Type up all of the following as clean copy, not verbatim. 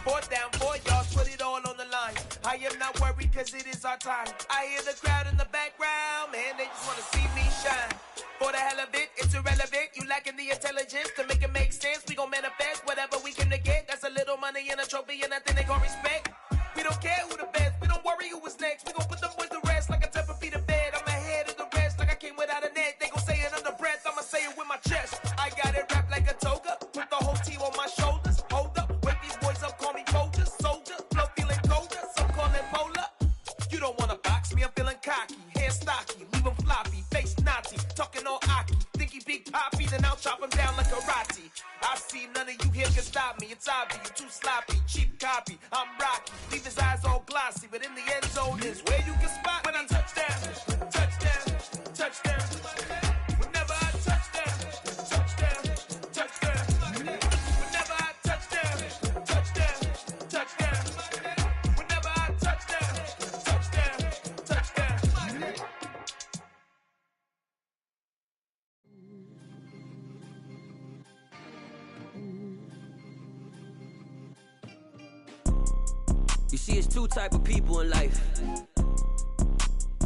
Fourth down, 4 yards, put it all on the line. I am not worried cause it is our time. I hear the crowd in the background, man, they just wanna see me shine. For the hell of it, it's irrelevant. You lacking the intelligence to make it make sense. We gon' manifest whatever we came to get. That's a little money and a trophy and nothing they gon' respect. We don't care who the best, we don't worry who was next. We gon' put them boys to rest like a 10 feet of bed. I'm ahead of the rest like I came without a net. They gon' say it under breath, I'ma say it with my chest. I got it wrapped like a toga, put the whole team on my shoulders. Hold up, wake these boys up, call me soldier, soldier. Flow feeling colder, some call it polar. You don't wanna box me, I'm feeling cocky. Hair stocky, leave him floppy, face naughty. Talking all aki, think he big poppy, then I'll chop him down like karate. I see none of you here can stop me. It's obvious, you too sloppy, cheap copy. I'm rocky, leave his eyes all glossy, but in the end zone is where you can spot when I touchdown, touchdown, touchdown. Whenever I touchdown, touchdown, touchdown. Whenever I touchdown, touchdown, touchdown. Whenever I touchdown, touchdown, touchdown. You see, it's two type of people in life.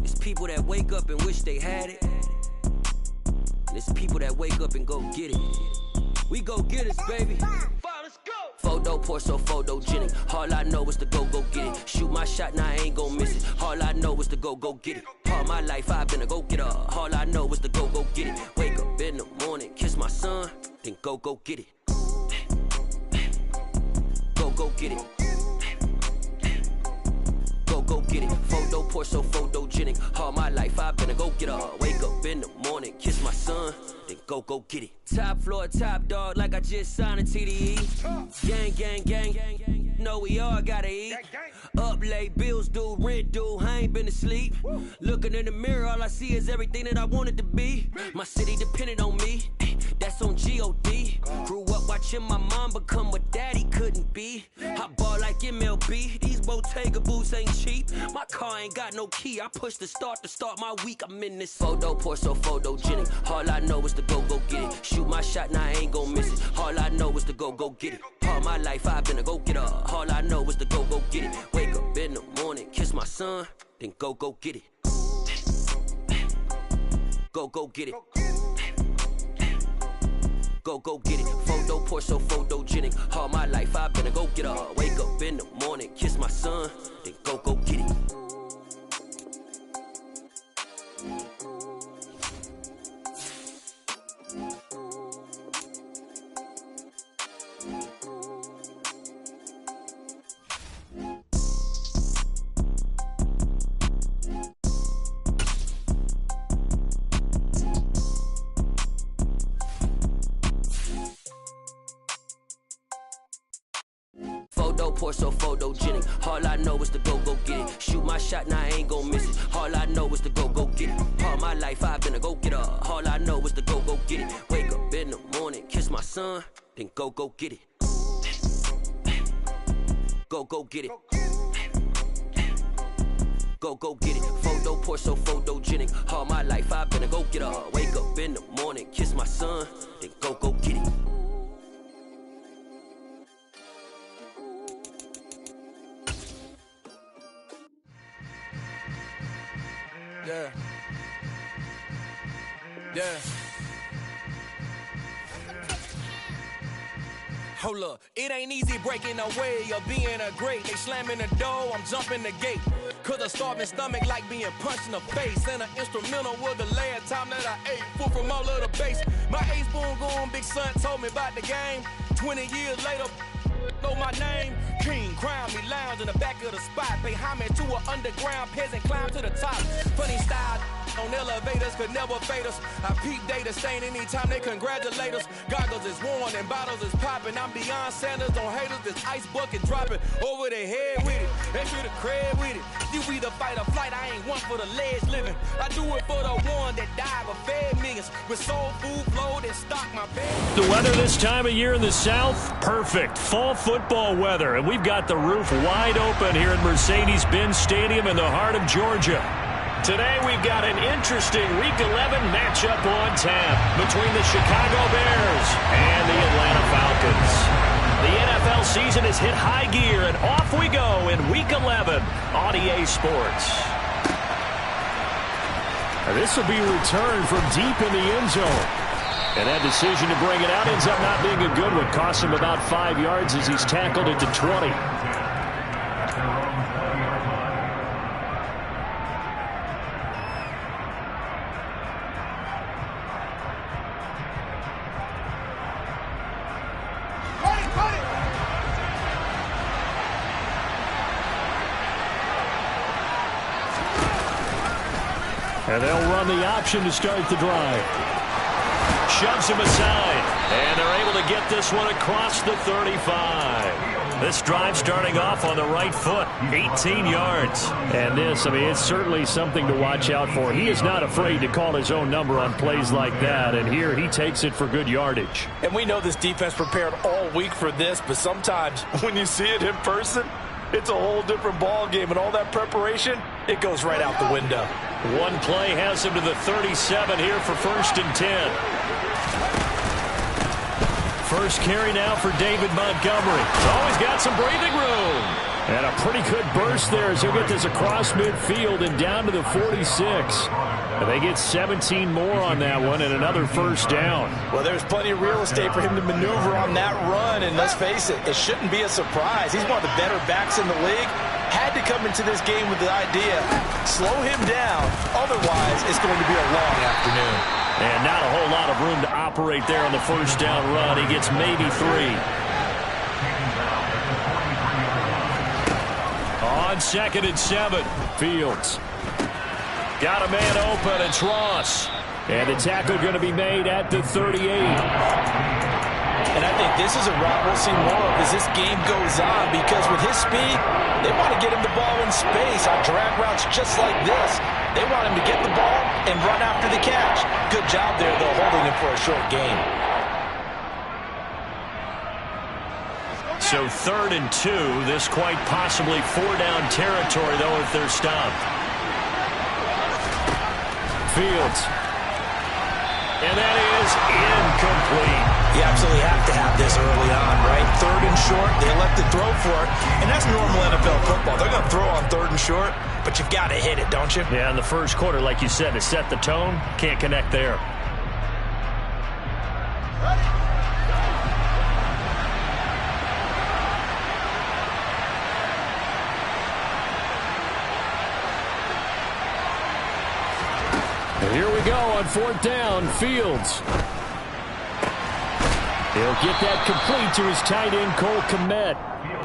It's people that wake up and wish they had it, and it's people that wake up and go get it. We go get it, baby. Let's go. Photo pour so photogenic. All I know is to go get it. Shoot my shot, now I ain't gon' miss it. All I know is to go get it. All my life I've been a go getter. All I know is to go get it. Wake up in the morning, kiss my son, then go get it. Go get it. Go get it. Photo pour so photogenic. All my life I've been a go getter. Wake up in the morning, kiss my son, then go get it. Top floor, top dog, like I just signed a TDE. Gang. Know we all gotta eat. Up late, bills due, rent due. I ain't been asleep. Looking in the mirror, all I see is everything that I wanted to be. My city depended on me. That's on G.O.D. Grew up watching my mom become what daddy couldn't be. I ball like MLB. These Bottega boots ain't cheap. My car ain't got no key. I push the start to start my week. I'm in this photo pour so photogenic. All I know is to go get it. Shoot my shot, now I ain't gon' miss it. All I know is to go get it. All my life I've been a go getter. All I know is to go get it. Wake up in the morning, kiss my son, then go get it. Go get it. Go get it. Photo pour so photogenic. All my life I've been a go getter. Wake up in the morning, kiss my son, then go get it. Photo pour so photogenic. All I know is to go get it. Shoot my shot, now I ain't gon' miss it. All I know is to go get it. All my life I've been a go getter. All I know is to go get it. Wake up in the morning, kiss my son, then go get it. Go get it. Go get it. Photo pour so photogenic. All my life I've been a go getter. Wake up in the morning, kiss my son, then go get it. Yeah. Hold up, it ain't easy breaking away or being a great. They slamming the door, I'm jumping the gate. Cause a starving stomach like being punched in the face. And an instrumental was the last time that I ate. Food from all of the base. My ace boom going, big son told me about the game. 20 years later, know my name. King, crown me, lounge in the back of the spot. Pay homage to an underground peasant, climb to the top. Funny style on elevators could never fade us. I peep data stain anytime they congratulate us. Goggles is worn and bottles is popping. I'm beyond Sanders on haters, this ice bucket dropping over their head with it. They should have cred with it. You either fight or flight, I ain't one for the ledge living. I do it for the one that died but fed millions. With soul food flowed and stocked my bed. The weather this time of year in the South, perfect. Fall football weather, and we've got the roof wide open here at Mercedes-Benz Stadium in the heart of Georgia. Today we've got an interesting Week 11 matchup on tap between the Chicago Bears and the Atlanta Falcons. The NFL season has hit high gear, and off we go in Week 11 on EA Sports. This will be returned from deep in the end zone. And that decision to bring it out ends up not being a good one. Costs him about 5 yards as he's tackled at the 20. And they'll run the option to start the drive. Shoves him aside, and they're able to get this one across the 35. This drive starting off on the right foot, 18 yards. And this, I mean, it's certainly something to watch out for. He is not afraid to call his own number on plays like that, and here he takes it for good yardage. And we know this defense prepared all week for this, but sometimes when you see it in person, it's a whole different ball game, and all that preparation, it goes right out the window. One play has him to the 37 here for 1st and 10. First carry now for David Montgomery. He's always got some breathing room. And a pretty good burst there as he'll get this across midfield and down to the 46. And they get 17 more on that one and another first down. Well, there's plenty of real estate for him to maneuver on that run, and let's face it, it shouldn't be a surprise. He's one of the better backs in the league. Had to come into this game with the idea, slow him down, otherwise it's going to be a long afternoon. And not a whole lot of room to operate there on the first down run. He gets maybe 3. On 2nd and 7. Fields. Got a man open. It's Ross. And the tackle going to be made at the 38. And I think this is a route we'll see more of as this game goes on, because with his speed, they want to get him the ball in space on drag routes just like this. They want him to get the ball and run after the catch. Good job there, though, holding him for a short gain. So 3rd and 2. This quite possibly 4-down territory, though, if they're stopped. Fields. And that is incomplete. You absolutely have to have this early on, right? 3rd and short, they elect to throw for it. And that's normal NFL football. They're going to throw on 3rd and short, but you've got to hit it, don't you? Yeah, in the first quarter, like you said, to set the tone, can't connect there. And here we go on 4th down. Fields. He'll get that complete to his tight end, Cole Kmet.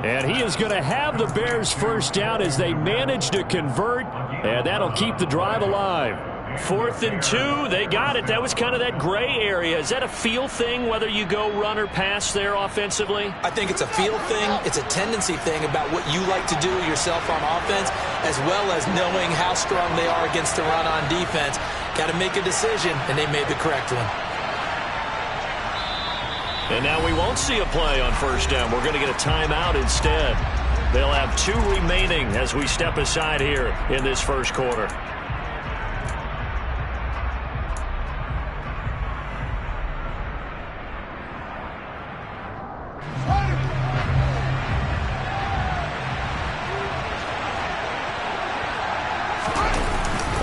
And he is going to have the Bears first down as they manage to convert, and that'll keep the drive alive. 4th and 2, they got it. That was kind of that gray area. Is that a feel thing, whether you go run or pass there offensively? I think it's a feel thing. It's a tendency thing about what you like to do yourself on offense, as well as knowing how strong they are against the run on defense. Got to make a decision, and they made the correct one. And now we won't see a play on first down. We're going to get a timeout instead. They'll have 2 remaining as we step aside here in this first quarter.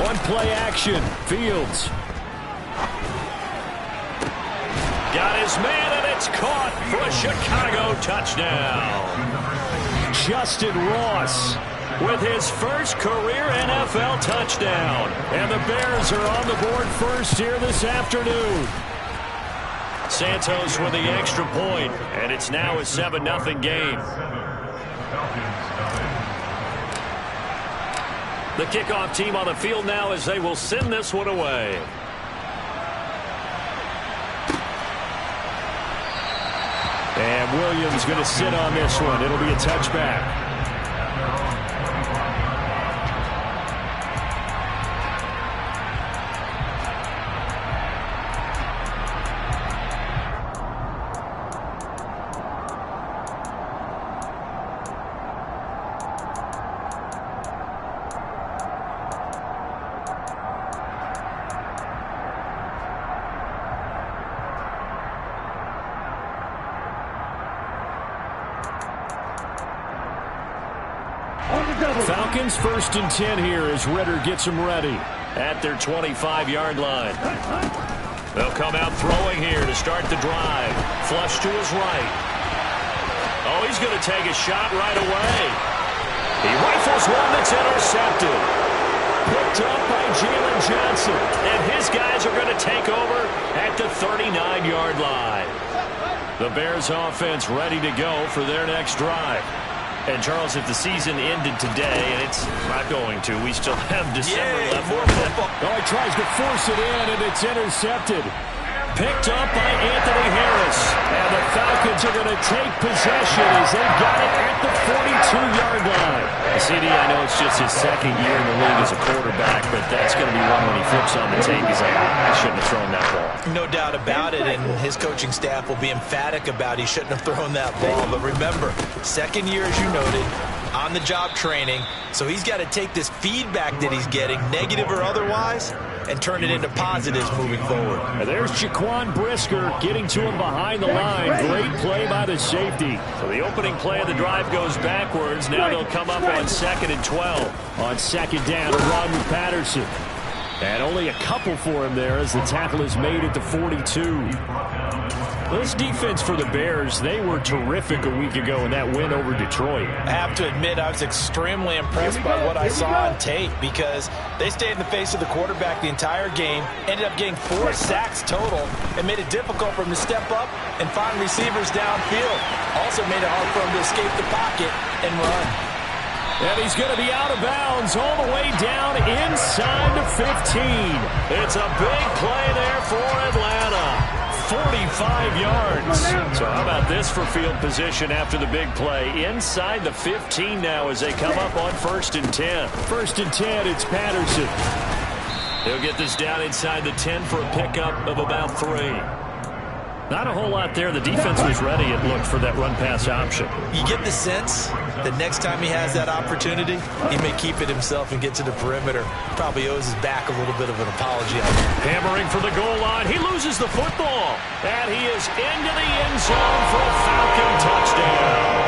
One play action. Fields. Got his man, and it's caught for a Chicago touchdown. Justin Ross with his first career NFL touchdown. And the Bears are on the board first here this afternoon. Santos with the extra point, and it's now a 7-0 game. The kickoff team on the field now as they will send this one away. And Williams going to sit on this one. It'll be a touchback. Falcons 1st and 10 here as Ritter gets them ready at their 25-yard line. They'll come out throwing here to start the drive. Flush to his right. Oh, he's going to take a shot right away. He rifles one that's intercepted. Picked up by Jalen Johnson. And his guys are going to take over at the 39-yard line. The Bears offense ready to go for their next drive. And, Charles, if the season ended today, and it's not going to, we still have December left. More football. Oh, he tries to force it in, and it's intercepted. Picked up by Anthony Harris. And the Falcons are going to take possession as they've got it at the 42-yard line. CD, I know it's just his second year in the league as a quarterback, but that's going to be one when he flips on the tape. He's like, I shouldn't have thrown that ball. No doubt about it, and his coaching staff will be emphatic about he shouldn't have thrown that ball. But remember, second year, as you noted, on-the-job training, so he's got to take this feedback that he's getting, negative or otherwise, and turn it into positives moving forward. And there's Jaquan Brisker getting to him behind the line. Great play by the safety. So the opening play of the drive goes backwards. Now they'll come up on 2nd and 12. On 2nd down, a run with Patterson. And only a couple for him there as the tackle is made at the 42. This defense for the Bears, they were terrific a week ago in that win over Detroit. I have to admit, I was extremely impressed by what I saw on tape because they stayed in the face of the quarterback the entire game, ended up getting 4 sacks total, and made it difficult for him to step up and find receivers downfield. Also made it hard for him to escape the pocket and run. And he's going to be out of bounds all the way down inside the 15. It's a big play there for Atlanta. 45 yards. So how about this for field position after the big play? Inside the 15 now as they come up on 1st and 10. 1st and 10, it's Patterson. He'll get this down inside the 10 for a pickup of about 3. Not a whole lot there. The defense was ready, it looked, for that run-pass option. You get the sense that next time he has that opportunity, he may keep it himself and get to the perimeter. Probably owes his back a little bit of an apology. Hammering for the goal line. He loses the football. And he is into the end zone for a Falcon touchdown.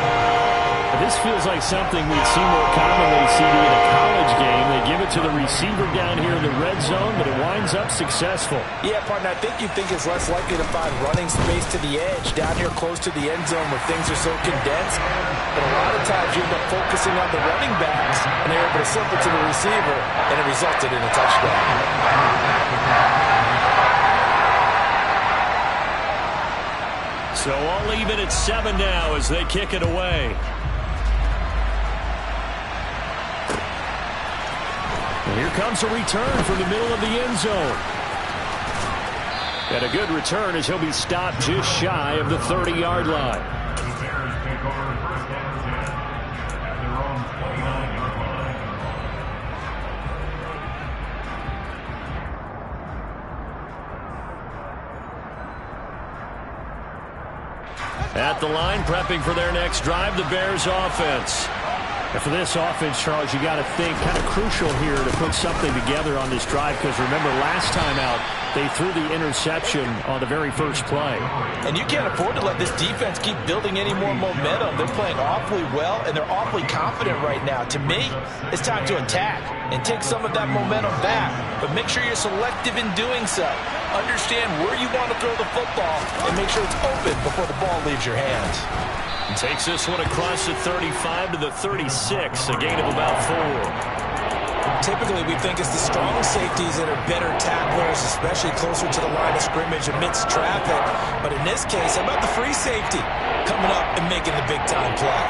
This feels like something we'd see more commonly, CD, in a college game. They give it to the receiver down here in the red zone, but it winds up successful. Yeah, partner, I think you think it's less likely to find running space to the edge down here close to the end zone where things are so condensed. But a lot of times you end up focusing on the running backs, and they're able to slip it to the receiver, and it resulted in a touchdown. So all even at 7 now as they kick it away. And here comes a return from the middle of the end zone. And a good return as he'll be stopped just shy of the 30-yard line. At the line, prepping for their next drive, the Bears offense. And for this offense, Charles, you got to think kind of crucial here to put something together on this drive because remember last time out, they threw the interception on the very first play. And you can't afford to let this defense keep building any more momentum. They're playing awfully well, and they're awfully confident right now. To me, it's time to attack and take some of that momentum back. But make sure you're selective in doing so. Understand where you want to throw the football and make sure it's open before the ball leaves your hands. And takes this one across the 35 to the 36, a gain of about 4. Typically, we think it's the strong safeties that are better tacklers, especially closer to the line of scrimmage amidst traffic. But in this case, how about the free safety coming up and making the big-time play?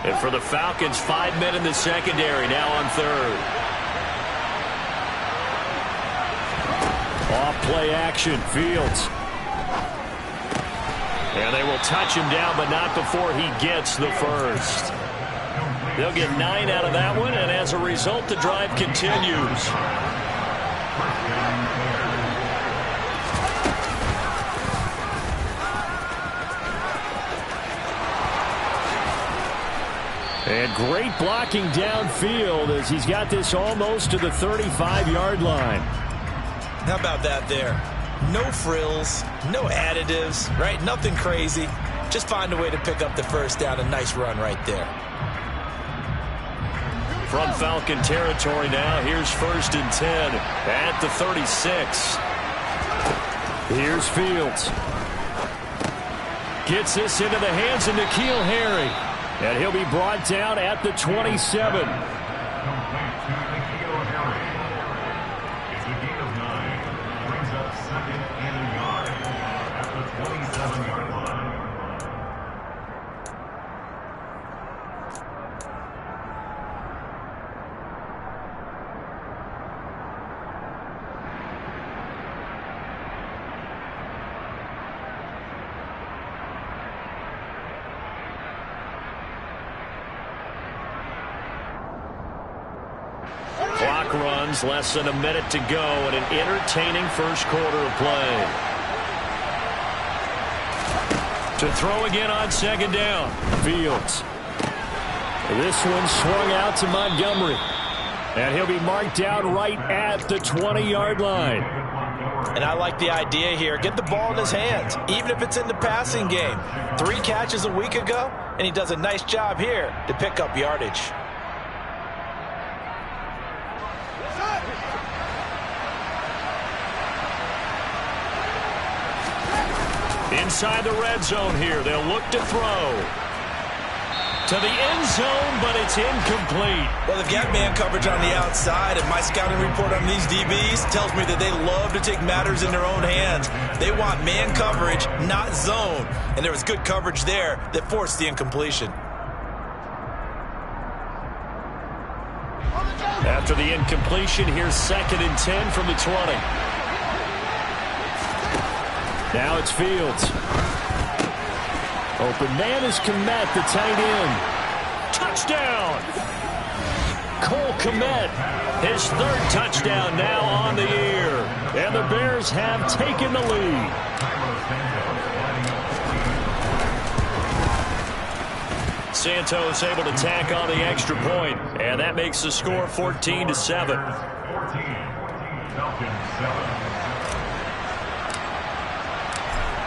And for the Falcons, 5 men in the secondary, now on 3rd. Off play action, Fields. And they will touch him down, but not before he gets the first. They'll get 9 out of that one, and as a result, the drive continues. And great blocking downfield as he's got this almost to the 35-yard line. How about that there? No frills, no additives, right? Nothing crazy. Just find a way to pick up the first down. A nice run right there. From Falcon territory now, here's 1st and 10 at the 36. Here's Fields. Gets this into the hands of N'Keal Harry. And he'll be brought down at the 27. Clock runs, less than a minute to go, and an entertaining first quarter of play. To throw again on 2nd down. Fields. This one swung out to Montgomery. And he'll be marked down right at the 20-yard line. And I like the idea here. Get the ball in his hands, even if it's in the passing game. 3 catches a week ago, and he does a nice job here to pick up yardage. Inside the red zone here, they'll look to throw. To the end zone, but it's incomplete. Well, they've got man coverage on the outside, and my scouting report on these DBs tells me that they love to take matters in their own hands. They want man coverage, not zone. And there was good coverage there that forced the incompletion. After the incompletion, here's 2nd and 10 from the 20. Now it's Fields. Open man is Kmet, the tight end. Touchdown! Cole Kmet, his 3rd touchdown now on the year. And the Bears have taken the lead. Santos able to tack on the extra point, and that makes the score 14-7.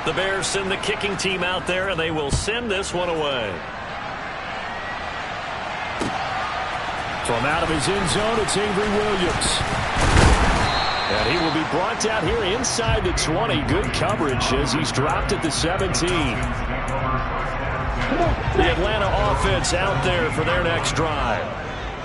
The Bears send the kicking team out there, and they will send this one away. From out of his end zone, it's Avery Williams. And he will be brought down here inside the 20. Good coverage as he's dropped at the 17. The Atlanta offense out there for their next drive.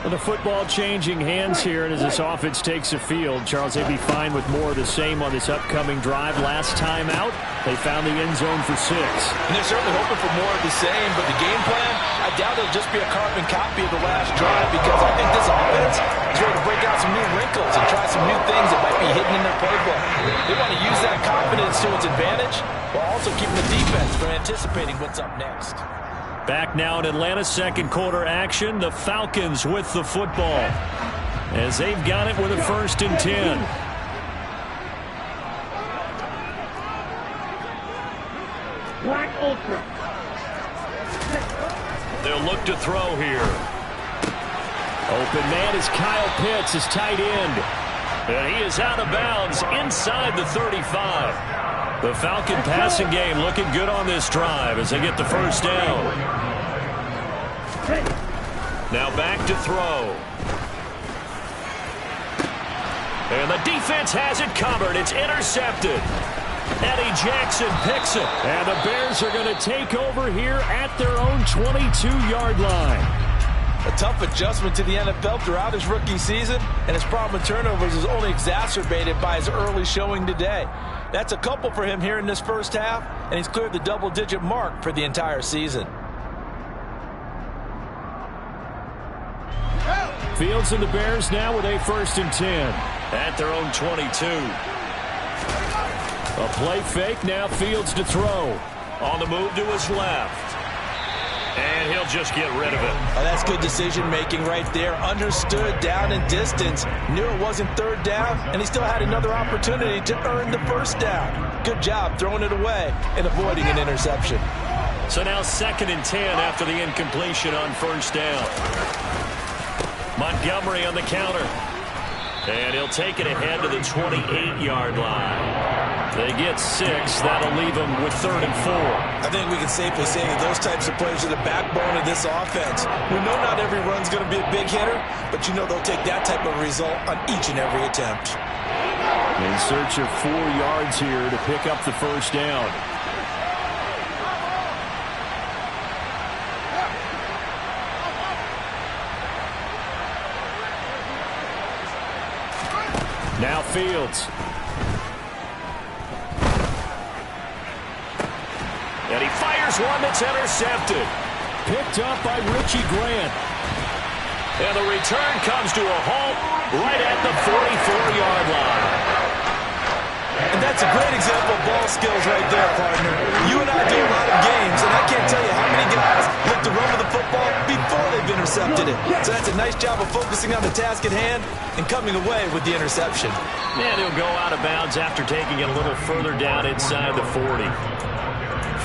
Well, the football changing hands here, and as this offense takes the field, Charles, they'd be fine with more of the same on this upcoming drive. Last time out, they found the end zone for 6. And they're certainly hoping for more of the same, but the game plan, I doubt it'll just be a carbon copy of the last drive, because I think this offense is ready to break out some new wrinkles and try some new things that might be hidden in their playbook. They want to use that confidence to its advantage, while also keeping the defense from anticipating what's up next. Back now in Atlanta's 2nd quarter action, the Falcons with the football as they've got it with a 1st and 10. They'll look to throw here. Open man is Kyle Pitts, his tight end. And he is out of bounds inside the 35. The Falcon passing game looking good on this drive as they get the 1st down. Now back to throw. And the defense has it covered. It's intercepted. Eddie Jackson picks it. And the Bears are going to take over here at their own 22-yard line. A tough adjustment to the NFL throughout his rookie season, and his problem with turnovers is only exacerbated by his early showing today. That's a couple for him here in this first half, and he's cleared the double-digit mark for the entire season. Fields and the Bears now with a 1st and 10 at their own 22. A play fake, now Fields to throw. On the move to his left. And he'll just get rid of it. Oh, that's good decision-making right there. Understood down and distance. Knew it wasn't 3rd down, and he still had another opportunity to earn the 1st down. Good job throwing it away and avoiding an interception. So now 2nd and 10 after the incompletion on 1st down. Montgomery on the counter. And he'll take it ahead to the 28-yard line. They get 6. That'll leave them with 3rd and 4. I think we can safely say that those types of plays are the backbone of this offense. We know not every run's going to be a big hitter, but you know they'll take that type of result on each and every attempt. In search of 4 yards here to pick up the first down. Now Fields. And he fires one that's intercepted. Picked up by Richie Grant. And the return comes to a halt right at the 44-yard line. And that's a great example of ball skills right there, partner. You and I do a lot of games, and I can't tell you how many guys look to run with the football before they've intercepted it. So that's a nice job of focusing on the task at hand and coming away with the interception. And he'll go out of bounds after taking it a little further down inside the 40.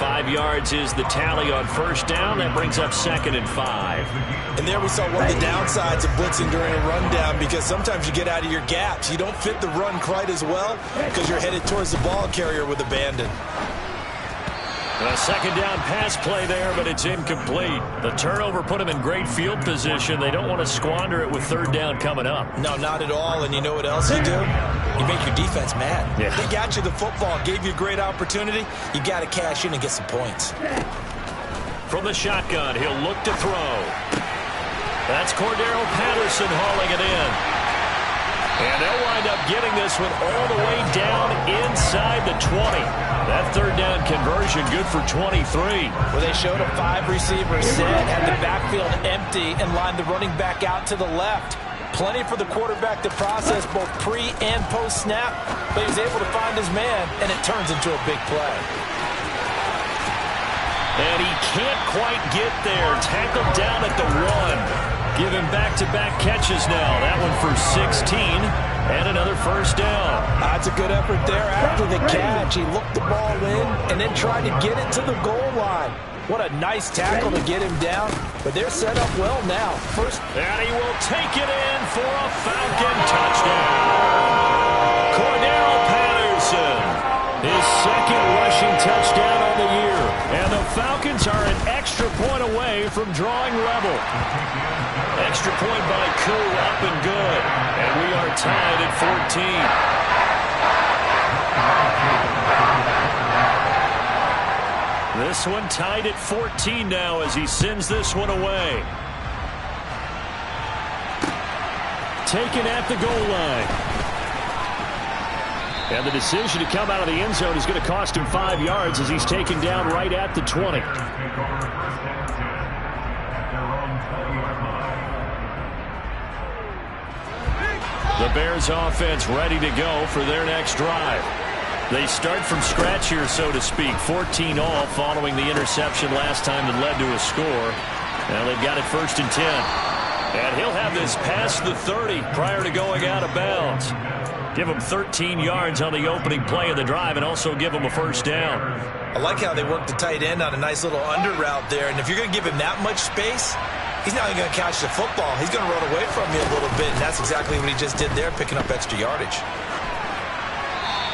5 yards is the tally on first down. That brings up 2nd and 5. And there we saw one of the downsides of blitzing during a rundown, because sometimes you get out of your gaps. You don't fit the run quite as well because you're headed towards the ball carrier with abandon. A second down pass play there, but it's incomplete. The turnover put them in great field position. They don't want to squander it with 3rd down coming up. No, not at all. And you know what else you do? You make your defense mad. Yeah. They got you the football, gave you a great opportunity. You got to cash in and get some points. From the shotgun, he'll look to throw. That's Cordero Patterson hauling it in. And they'll wind up getting this one all the way down inside the 20. That 3rd down conversion good for 23. Well, they showed a 5-receiver set, had the backfield empty, and lined the running back out to the left. Plenty for the quarterback to process both pre- and post-snap, but he was able to find his man, and it turns into a big play. And he can't quite get there. Tackled down at the 1. Give him back-to-back catches now. That one for 16 and another first down. That's a good effort there after the catch. He looked the ball in and then tried to get it to the goal line. What a nice tackle to get him down, but they're set up well now. And he will take it in for a Falcon touchdown. Cordero Patterson, his 2nd rushing touchdown on the year. And the Falcons are an extra point away from drawing level. Extra point by Koo, up and good. And we are tied at 14. This one tied at 14 now as he sends this one away. Taken at the goal line. And the decision to come out of the end zone is going to cost him 5 yards as he's taken down right at the 20. The Bears offense ready to go for their next drive. They start from scratch here, so to speak. 14 all following the interception last time that led to a score. Now they've got it 1st and 10. And he'll have this past the 30 prior to going out of bounds. Give him 13 yards on the opening play of the drive and also give him a first down. I like how they work the tight end on a nice little under route there. And if you're going to give him that much space, he's not even going to catch the football. He's going to run away from you a little bit, and that's exactly what he just did there, picking up extra yardage.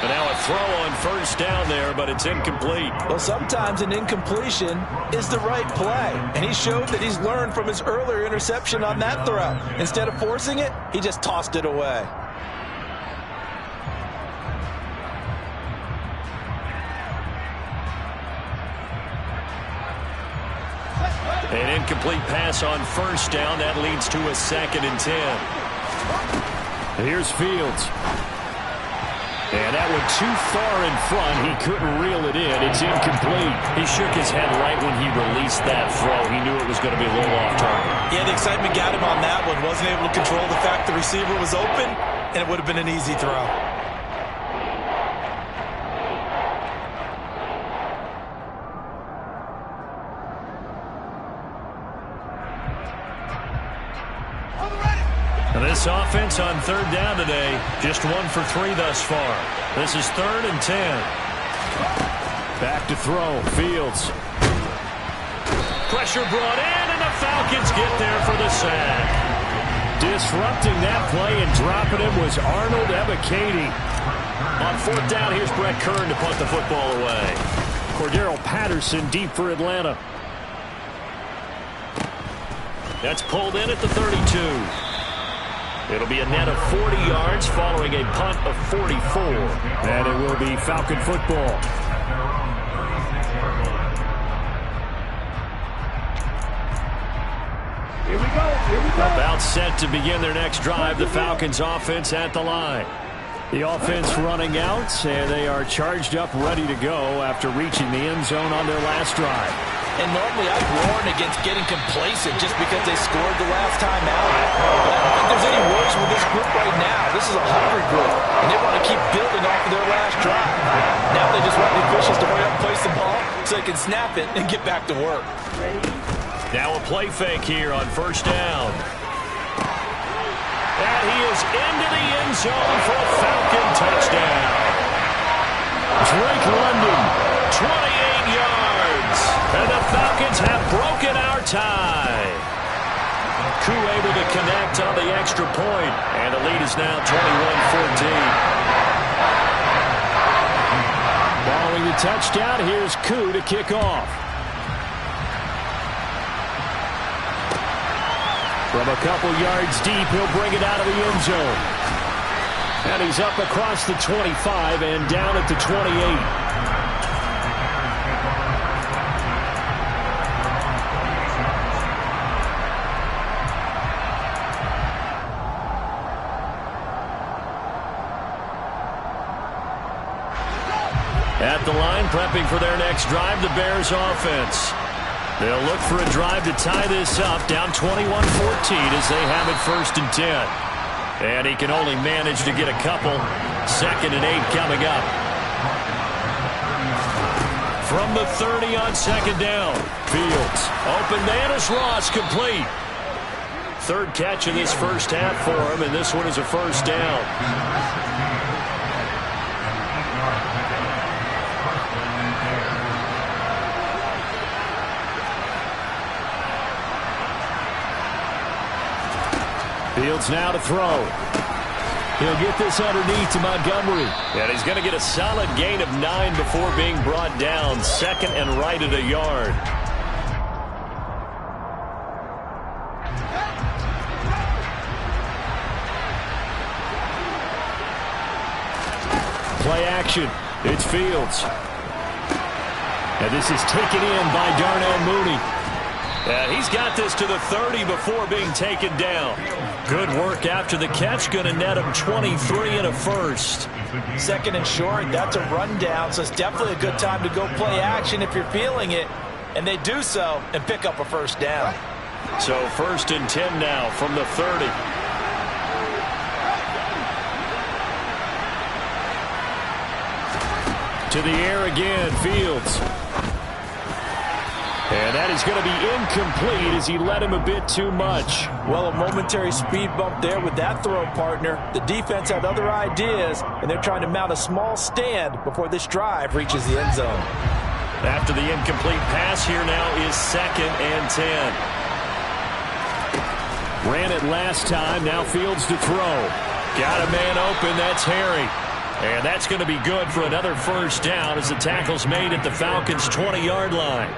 But now a throw on first down there, but it's incomplete. Well, sometimes an incompletion is the right play, and he showed that he's learned from his earlier interception on that throw. Instead of forcing it, he just tossed it away. An incomplete pass on first down. That leads to a 2nd and 10. Here's Fields. And that one too far in front. He couldn't reel it in. It's incomplete. He shook his head right when he released that throw. He knew it was going to be a little off target. Yeah, the excitement got him on that one. Wasn't able to control the fact the receiver was open, and it would have been an easy throw. This offense on 3rd down today, just 1 for 3 thus far. This is 3rd and 10. Back to throw, Fields. Pressure brought in, and the Falcons get there for the sack. Disrupting that play and dropping him was Arnold Ebiketie. On fourth down, here's Brett Kern to punt the football away. Cordero Patterson deep for Atlanta. That's pulled in at the 32. It'll be a net of 40 yards following a punt of 44. And it will be Falcon football. Here we go. About set to begin their next drive. The Falcons offense at the line. The offense running out, and they are charged up, ready to go after reaching the end zone on their last drive. And normally I'd warn against getting complacent just because they scored the last time out. But I don't think there's any worries with this group right now. This is a hungry group, and they want to keep building off of their last drive. Now they just want the officials to hurry up and place the ball so they can snap it and get back to work. Now a play fake here on first down. And he is into the end zone for a Falcon touchdown. Drake London, 28 yards. And the Falcons have broken our tie. Koo able to connect on the extra point. And the lead is now 21-14. Following the touchdown, here's Koo to kick off. From a couple yards deep, he'll bring it out of the end zone. And he's up across the 25 and down at the 28. At the line, prepping for their next drive, the Bears offense. They'll look for a drive to tie this up, down 21-14 as they have it 1st and 10. And he can only manage to get a couple. 2nd and 8 coming up. From the 30 on 2nd down. Fields, open man is Ross, complete. 3rd catch of this first half for him, and this one is a 1st down. Fields now to throw. He'll get this underneath to Montgomery. And he's going to get a solid gain of 9 before being brought down. 2nd and right at a yard. Play action. It's Fields. And this is taken in by Darnell Mooney. And he's got this to the 30 before being taken down. Good work after the catch. Going to net him 23 and a 1st. 2nd and short, that's a rundown, so it's definitely a good time to go play action if you're feeling it. And they do so and pick up a 1st down. So 1st and 10 now from the 30. To the air again, Fields. And that is going to be incomplete as he led him a bit too much. Well, a momentary speed bump there with that throw, partner. The defense had other ideas, and they're trying to mount a small stand before this drive reaches the end zone. After the incomplete pass, here now is 2nd and 10. Ran it last time, now Fields to throw. Got a man open, that's Harry. And that's going to be good for another 1st down as the tackle's made at the Falcons' 20-yard line.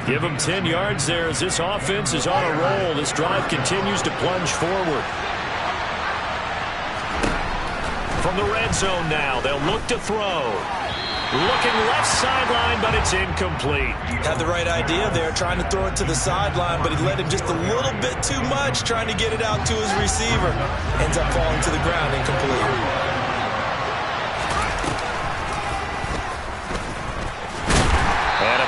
Give them 10 yards there as this offense is on a roll. This drive continues to plunge forward. From the red zone now, they'll look to throw. Looking left sideline, but it's incomplete. Had the right idea there, trying to throw it to the sideline, but he led him just a little bit too much, trying to get it out to his receiver. Ends up falling to the ground, incomplete.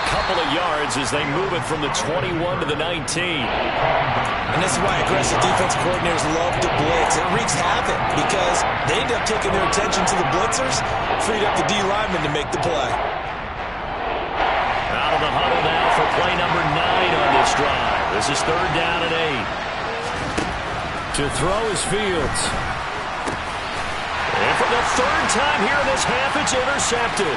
Couple of yards as they move it from the 21 to the 19. And this is why aggressive defensive coordinators love to blitz. It wreaks havoc because they end up taking their attention to the blitzers, freed up the D lineman to make the play. Out of the huddle now for play number 9 on this drive. This is 3rd down and 8. To throw is Fields. And for the 3rd time here in this half, it's intercepted.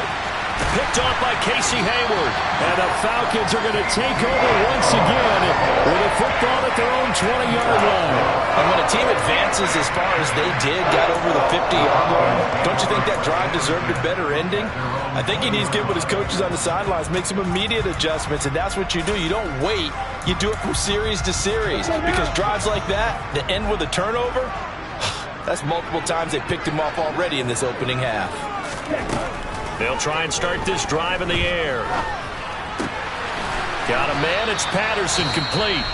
Picked off by Casey Hayward. And the Falcons are going to take over once again with a football at their own 20-yard line. And when a team advances as far as they did, got over the 50-yard line, don't you think that drive deserved a better ending? I think he needs to get with his coaches on the sidelines, make some immediate adjustments, and that's what you do. You don't wait. You do it from series to series, because drives like that that end with a turnover, that's multiple times they picked him off already in this opening half. They'll try and start this drive in the air. Got a man. It's Patterson, complete.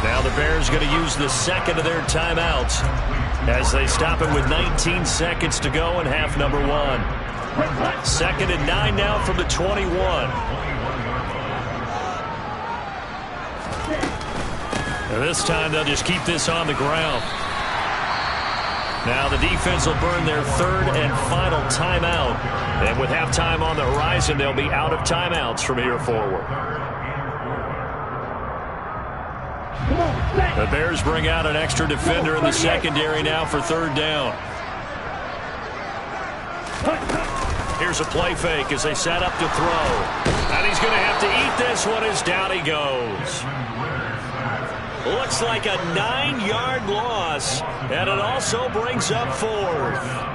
Now the Bears going to use the second of their timeouts as they stop it with 19 seconds to go in half number 1. 2nd and 9 now from the 21. And this time they'll just keep this on the ground. Now the defense will burn their 3rd and final timeout. And with halftime on the horizon, they'll be out of timeouts from here forward. The Bears bring out an extra defender in the secondary now for 3rd down. Here's a play fake as they set up to throw. And he's going to have to eat this one as down he goes. Looks like a 9-yard loss, and it also brings up 4th.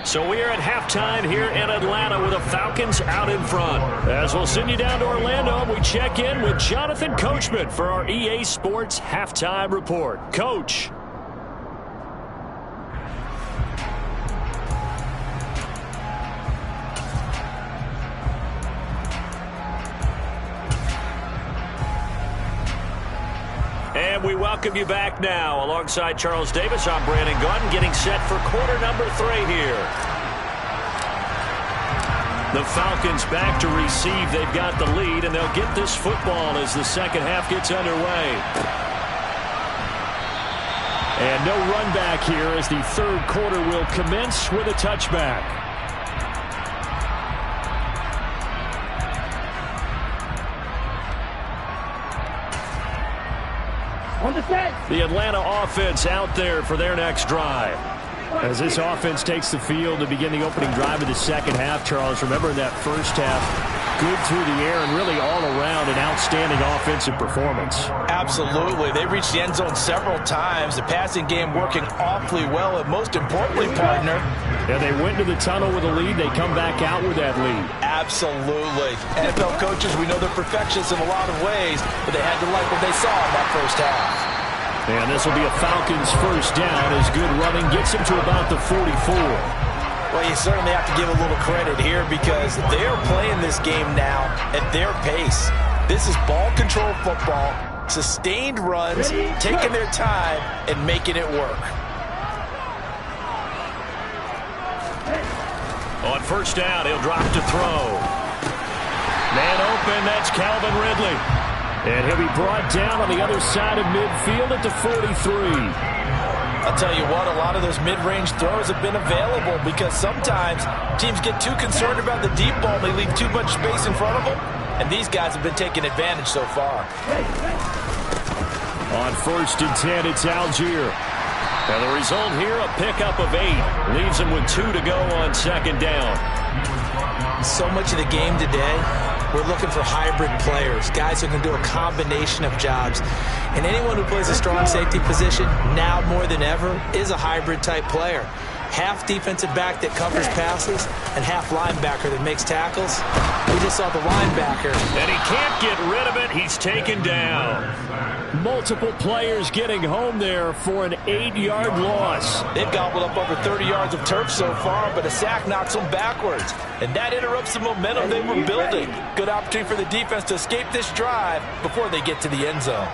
So we are at halftime here in Atlanta with the Falcons out in front. As we'll send you down to Orlando, we check in with Jonathan Coachman for our EA Sports Halftime Report. Coach. And we welcome you back now. Alongside Charles Davis, I'm Brandon Gaudin, getting set for quarter number 3 here. The Falcons back to receive. They've got the lead, and they'll get this football as the second half gets underway. And no run back here as the 3rd quarter will commence with a touchback. The Atlanta offense out there for their next drive. As this offense takes the field to begin the opening drive of the second half, Charles, remember in that first half, good through the air and really all around an outstanding offensive performance. Absolutely. They reached the end zone several times. The passing game working awfully well, and most importantly, partner. Yeah, they went to the tunnel with a lead. They come back out with that lead. Absolutely. NFL coaches, we know they're perfectionists in a lot of ways, but they had to like what they saw in that first half. And this will be a Falcons first down as good running gets him to about the 44. Well, you certainly have to give a little credit here because they are playing this game now at their pace. This is ball control football, sustained runs, taking their time, and making it work. On first down, he'll drop to throw. Man open, that's Calvin Ridley. And he'll be brought down on the other side of midfield at the 43. I'll tell you what, a lot of those mid-range throws have been available because sometimes teams get too concerned about the deep ball. They leave too much space in front of them, and these guys have been taking advantage so far. On 1st and 10, it's Algier. And the result here, a pickup of 8. Leaves him with 2 to go on 2nd down. So much of the game today, we're looking for hybrid players, guys who can do a combination of jobs. And anyone who plays a strong safety position, now more than ever, is a hybrid-type player. Half defensive back that covers passes and half linebacker that makes tackles. We just saw the linebacker. And he can't get rid of it. He's taken down. Multiple players getting home there for an 8-yard loss. They've gobbled up over 30 yards of turf so far, but a sack knocks them backwards. And that interrupts the momentum they were building. Good opportunity for the defense to escape this drive before they get to the end zone.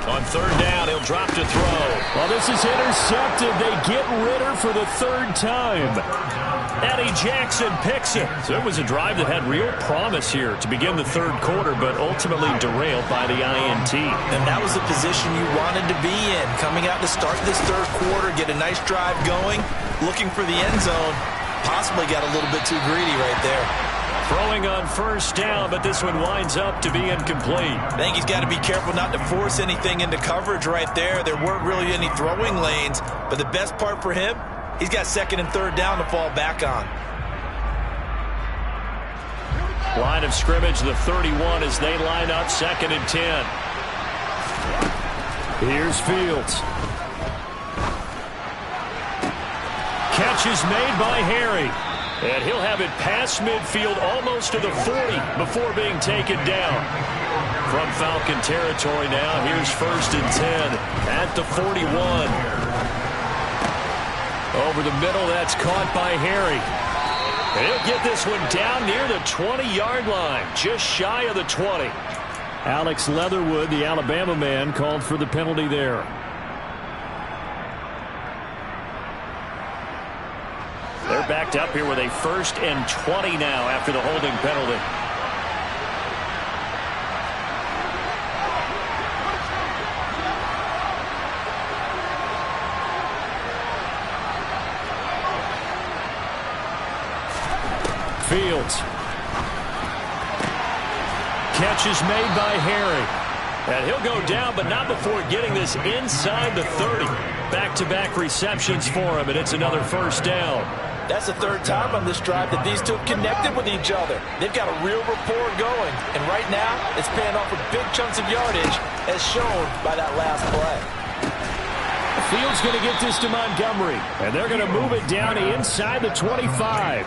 On 3rd down, he'll drop to throw. Well, this is intercepted. They get Ritter for the 3rd time. Eddie Jackson picks it. So it was a drive that had real promise here to begin the 3rd quarter, but ultimately derailed by the INT. And that was the position you wanted to be in. Coming out to start this 3rd quarter, get a nice drive going, looking for the end zone. Possibly got a little bit too greedy right there. Throwing on first down, but this one winds up to be incomplete. I think he's got to be careful not to force anything into coverage right there. There weren't really any throwing lanes, but the best part for him, he's got second and third down to fall back on. Line of scrimmage, the 31 as they line up, 2nd and 10. Here's Fields. Catch is made by Harry. And he'll have it past midfield almost to the 40 before being taken down. From Falcon territory now, here's 1st and 10 at the 41. Over the middle, that's caught by Harry. And he'll get this one down near the 20-yard line, just shy of the 20. Alex Leatherwood, the Alabama man, called for the penalty there. They're backed up here with a 1st and 20 now after the holding penalty. Fields. Catch is made by Harry. And he'll go down, but not before getting this inside the 30. Back-to-back receptions for him, and it's another 1st down. That's the 3rd time on this drive that these two have connected with each other. They've got a real rapport going, and right now it's paying off with big chunks of yardage as shown by that last play. Fields going to get this to Montgomery, and they're going to move it down inside the 25.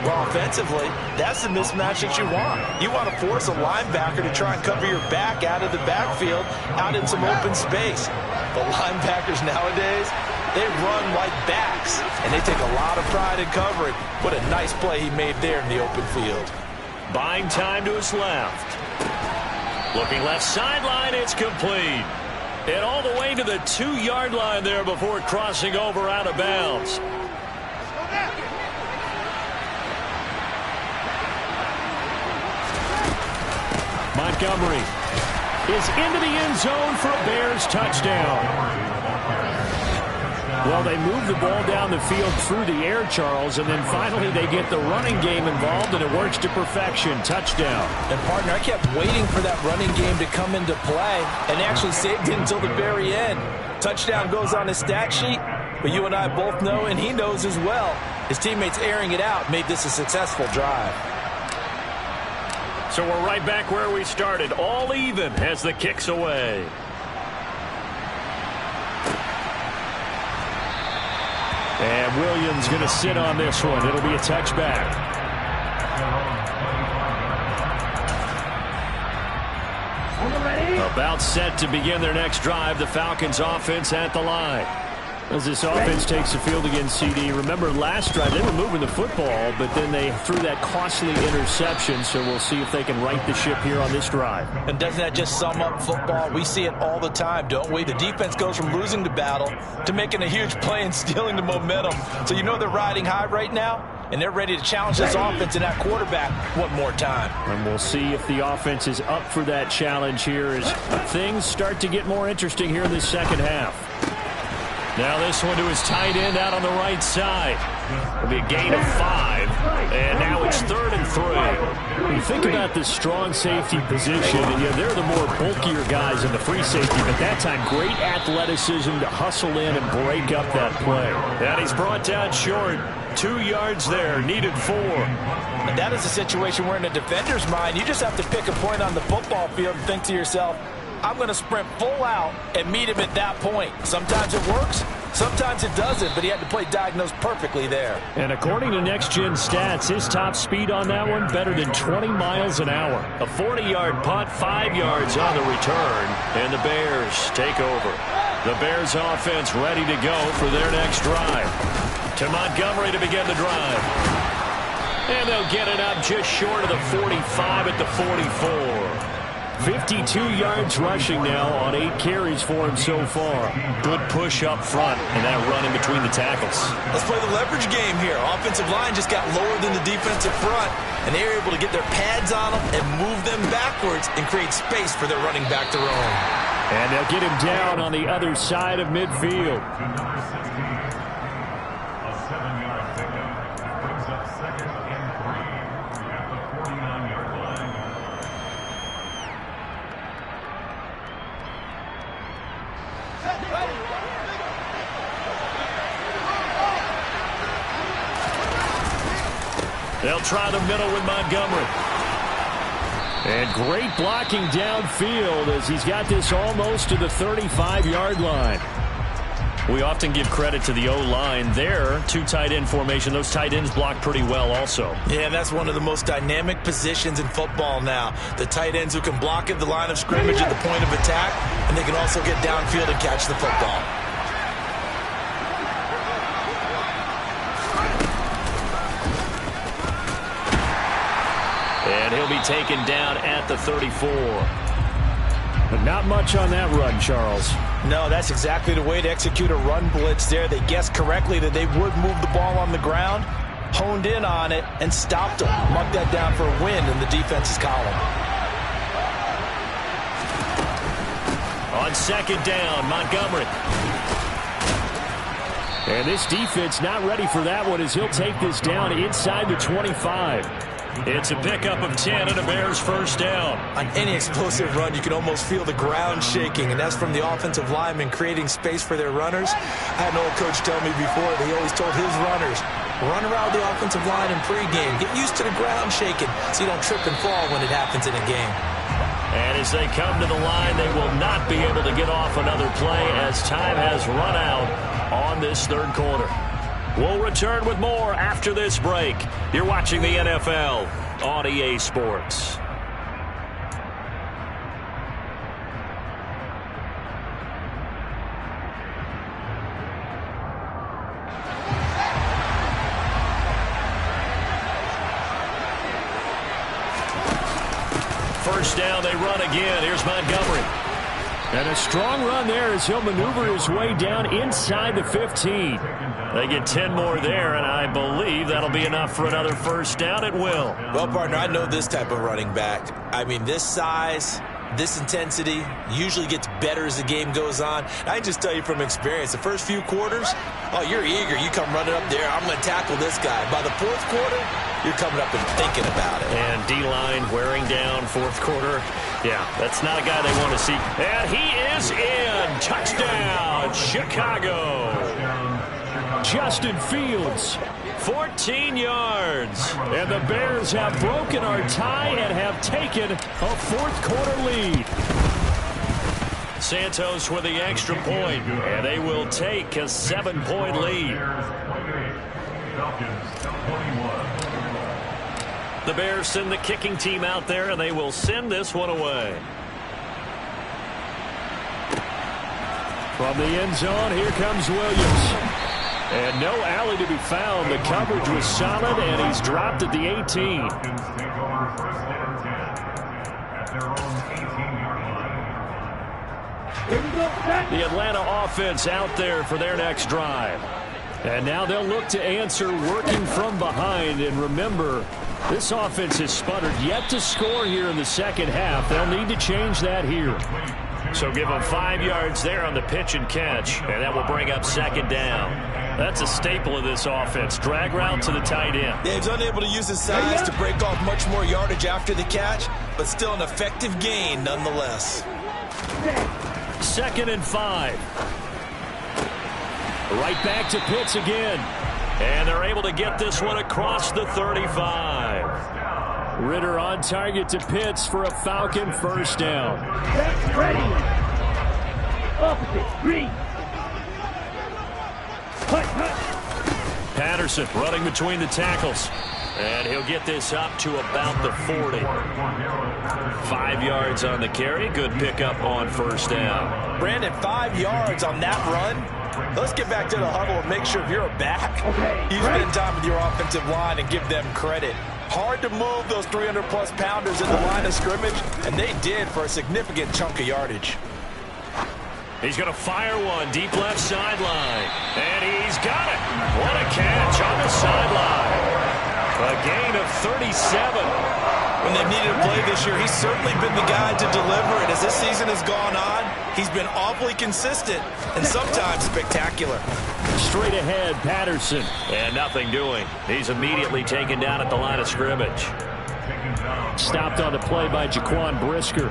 Well, offensively, that's the mismatch that you want. You want to force a linebacker to try and cover your back out of the backfield, out in some open space. But linebackers nowadays, they run like backs, and they take a lot of pride in covering. What a nice play he made there in the open field. Buying time to his left. Looking left sideline, it's complete. And all the way to the 2-yard line there before crossing over out of bounds. Montgomery is into the end zone for a Bears touchdown. Well, they move the ball down the field through the air, Charles, and then finally they get the running game involved, and it works to perfection. Touchdown. And, partner, I kept waiting for that running game to come into play, and actually saved it until the very end. Touchdown goes on his stat sheet, but you and I both know, and he knows as well, his teammates airing it out made this a successful drive. So we're right back where we started, all even as the kick's away. And Williams going to sit on this one. It'll be a touchback. About set to begin their next drive. The Falcons offense at the line. As this offense takes the field against CD. Remember last drive they were moving the football, but then they threw that costly interception. So we'll see if they can right the ship here on this drive. And doesn't that just sum up football? We see it all the time, don't we? The defense goes from losing the battle to making a huge play and stealing the momentum. So you know they're riding high right now, and they're ready to challenge this offense and that quarterback one more time. And we'll see if the offense is up for that challenge here as things start to get more interesting here in this second half. Now this one to his tight end out on the right side. It'll be a gain of 5. And now it's 3rd and 3. When you think about this strong safety position, and yeah, they're the more bulkier guys in the free safety, but that time great athleticism to hustle in and break up that play. And he's brought down short. 2 yards there, needed 4. And that is a situation where in a defender's mind, you just have to pick a point on the football field and think to yourself, I'm going to sprint full out and meet him at that point. Sometimes it works, sometimes it doesn't, but he had to play diagnosed perfectly there. And according to Next Gen Stats, his top speed on that one, better than 20 miles an hour. A 40-yard punt, 5 yards on the return, and the Bears take over. The Bears offense ready to go for their next drive. To Montgomery to begin the drive. And they'll get it up just short of the 45 at the 44. 52 yards rushing now on 8 carries for him so far. Good push up front and that run in between the tackles. Let's play the leverage game here. Offensive line just got lower than the defensive front, and they were able to get their pads on them and move them backwards and create space for their running back to roam. And they'll get him down on the other side of midfield. They'll try the middle with Montgomery. And great blocking downfield as he's got this almost to the 35-yard line. We often give credit to the O-line there. Two tight end formation. Those tight ends block pretty well also. Yeah, and that's one of the most dynamic positions in football now. The tight ends who can block at the line of scrimmage at the point of attack, and they can also get downfield and catch the football. And he'll be taken down at the 34. But not much on that run, Charles. No, that's exactly the way to execute a run blitz there. They guessed correctly that they would move the ball on the ground, honed in on it, and stopped them. Marked that down for a win in the defense's column. On second down, Montgomery. And this defense not ready for that one as he'll take this down inside the 25. It's a pickup of 10 and a Bears first down. On any explosive run, you can almost feel the ground shaking, and that's from the offensive linemen creating space for their runners. I had an old coach tell me before that he always told his runners, run around the offensive line in pregame. Get used to the ground shaking so you don't trip and fall when it happens in a game. And as they come to the line, they will not be able to get off another play as time has run out on this third quarter. We'll return with more after this break. You're watching the NFL on EA Sports. First down, they run again. Here's Montgomery. And a strong run there as he'll maneuver his way down inside the 15. They get 10 more there, and I believe that'll be enough for another first down. It will. Well, partner, I know this type of running back. I mean, this size, this intensity usually gets better as the game goes on. I can just tell you from experience, the first few quarters, oh, you're eager. You come running up there. I'm going to tackle this guy. By the fourth quarter, you're coming up and thinking about it. And D-line wearing down fourth quarter. Yeah, that's not a guy they want to see. And he is in. Touchdown, Chicago. Justin Fields, 14 yards. And the Bears have broken our tie and have taken a fourth quarter lead. Santos with the extra point, and they will take a 7-point lead. The Bears send the kicking team out there, and they will send this one away. From the end zone, here comes Williams. And no alley to be found. The coverage was solid, and he's dropped at the 18. The Atlanta offense out there for their next drive. And now they'll look to answer working from behind. And remember, this offense has sputtered yet to score here in the second half. They'll need to change that here. So give them 5 yards there on the pitch and catch, and that will bring up second down. That's a staple of this offense. Drag route to the tight end. Yeah, he's unable to use his size to break off much more yardage after the catch, but still an effective gain nonetheless. 2nd and 5. Right back to Pitts again. And they're able to get this one across the 35. Ritter on target to Pitts for a Falcon first down. Ready. Opposite. Read. Patterson running between the tackles. And he'll get this up to about the 40. 5 yards on the carry. Good pickup on first down. Brandon, 5 yards on that run. Let's get back to the huddle and make sure if you're a back, you spend time with your offensive line and give them credit. Hard to move those 300-plus pounders in the line of scrimmage, and they did for a significant chunk of yardage. He's going to fire one deep left sideline. And he's got it. What a catch on the sideline. A gain of 37. When they've needed a play this year, he's certainly been the guy to deliver. And as this season has gone on, he's been awfully consistent and sometimes spectacular. Straight ahead, Patterson. And nothing doing. He's immediately taken down at the line of scrimmage. Stopped on the play by Jaquan Brisker.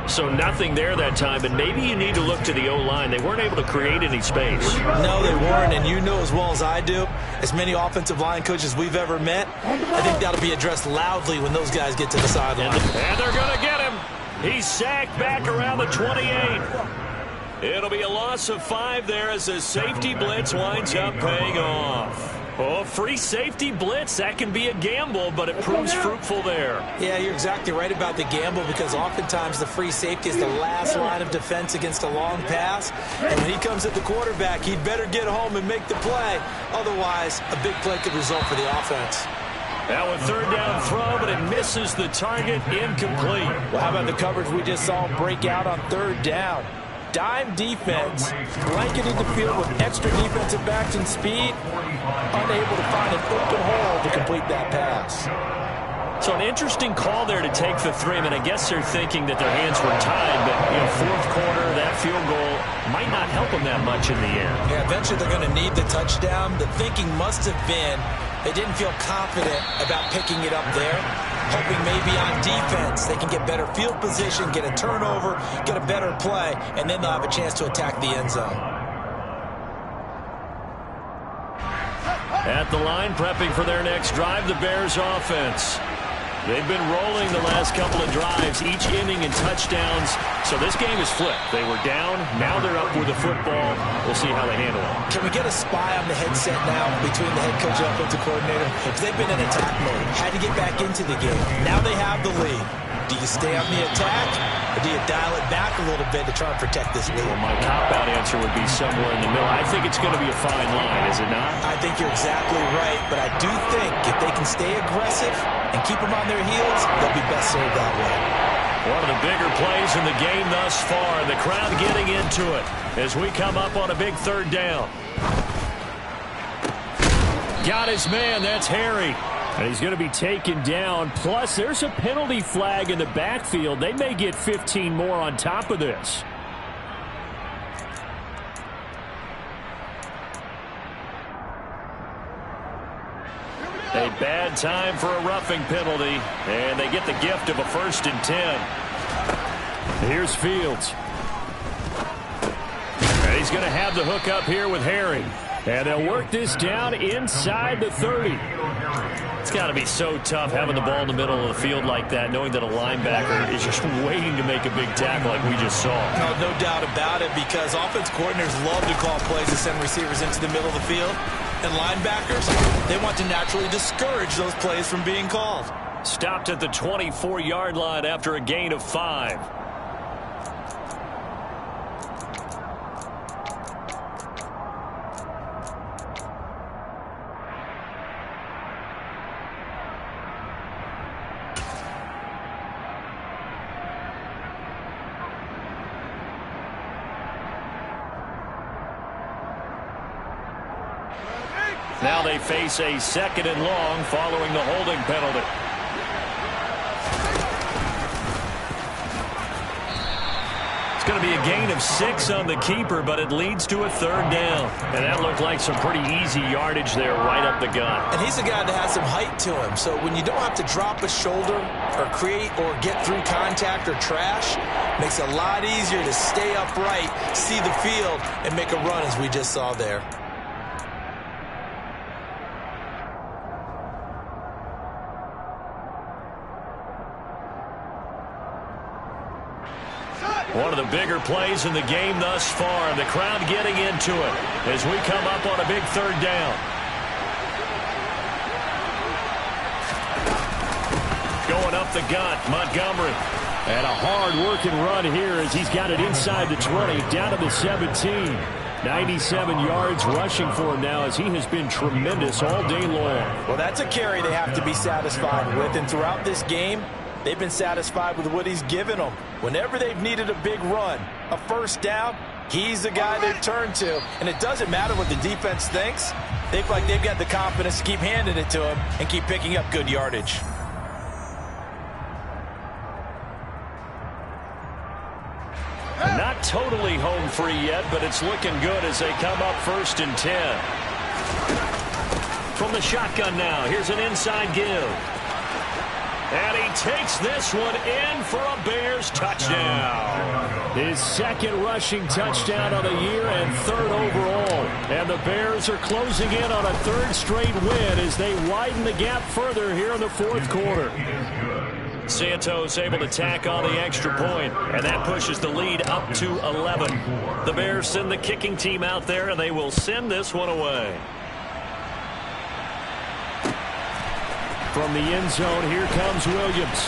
So nothing there that time, and maybe you need to look to the O-line. They weren't able to create any space. No, they weren't, and you know as well as I do, as many offensive line coaches we've ever met, I think that'll be addressed loudly when those guys get to the sideline. And they're going to get him. He's sacked back around the 28. It'll be a loss of 5 there as the safety blitz winds up paying off. Oh, free safety blitz, that can be a gamble, but it proves fruitful there. Yeah, you're exactly right about the gamble because oftentimes the free safety is the last line of defense against a long pass. And when he comes at the quarterback, he'd better get home and make the play. Otherwise, a big play could result for the offense. Now a third down throw, but it misses the target, incomplete. Well, how about the coverage we just saw break out on third down? Dime defense, blanketed the field with extra defensive backs and speed, unable to find an open hole to complete that pass. So an interesting call there to take the 3. I mean, I guess they're thinking that their hands were tied, but, you know, fourth quarter, that field goal might not help them that much in the end. Yeah, eventually they're going to need the touchdown. The thinking must have been they didn't feel confident about picking it up there, hoping maybe on defense they can get better field position, get a turnover, get a better play, and then they'll have a chance to attack the end zone. At the line, prepping for their next drive, the Bears offense. They've been rolling the last couple of drives, each inning in touchdowns. So this game is flipped. They were down. Now they're up with the football. We'll see how they handle it. Can we get a spy on the headset now between the head coach and offensive coordinator? Because they've been in attack mode. Had to get back into the game. Now they have the lead. Do you stay on the attack, or do you dial it back a little bit to try and protect this lead? Well, my cop-out answer would be somewhere in the middle. I think it's going to be a fine line, is it not? I think you're exactly right, but I do think if they can stay aggressive and keep them on their heels, they'll be best served that way. One of the bigger plays in the game thus far, and the crowd getting into it as we come up on a big third down. Got his man, that's Harry. And he's going to be taken down. Plus, there's a penalty flag in the backfield. They may get 15 more on top of this. A bad time for a roughing penalty, and they get the gift of a 1st and 10. Here's Fields. And he's going to have the hook up here with Harry. And they'll work this down inside the 30. It's got to be so tough having the ball in the middle of the field like that, knowing that a linebacker is just waiting to make a big tackle like we just saw. No doubt about it, because offense coordinators love to call plays to send receivers into the middle of the field. And linebackers, they want to naturally discourage those plays from being called. Stopped at the 24-yard line after a gain of 5. Now they face a 2nd and long following the holding penalty. It's going to be a gain of 6 on the keeper, but it leads to a 3rd down. And that looked like some pretty easy yardage there right up the gut. And he's a guy that has some height to him, so when you don't have to drop a shoulder or create or get through contact or trash, makes it a lot easier to stay upright, see the field, and make a run as we just saw there. One of the bigger plays in the game thus far, and the crowd getting into it as we come up on a big 3rd down. Going up the gut, Montgomery. And a hard-working run here as he's got it inside the 20, down to the 17. 97 yards rushing for him now as he has been tremendous all day long. Well, that's a carry they have to be satisfied with, and throughout this game, they've been satisfied with what he's given them. Whenever they've needed a big run, a 1st down, he's the guy they've turned to. And it doesn't matter what the defense thinks. They feel like they've got the confidence to keep handing it to him and keep picking up good yardage. Not totally home free yet, but it's looking good as they come up 1st and 10. From the shotgun now, here's an inside give. And takes this one in for a Bears touchdown. His second rushing touchdown of the year and third overall. And the Bears are closing in on a third straight win as they widen the gap further here in the fourth quarter. Santos able to tack on the extra point, and that pushes the lead up to 11. The Bears send the kicking team out there, and they will send this one away. From the end zone, here comes Williams.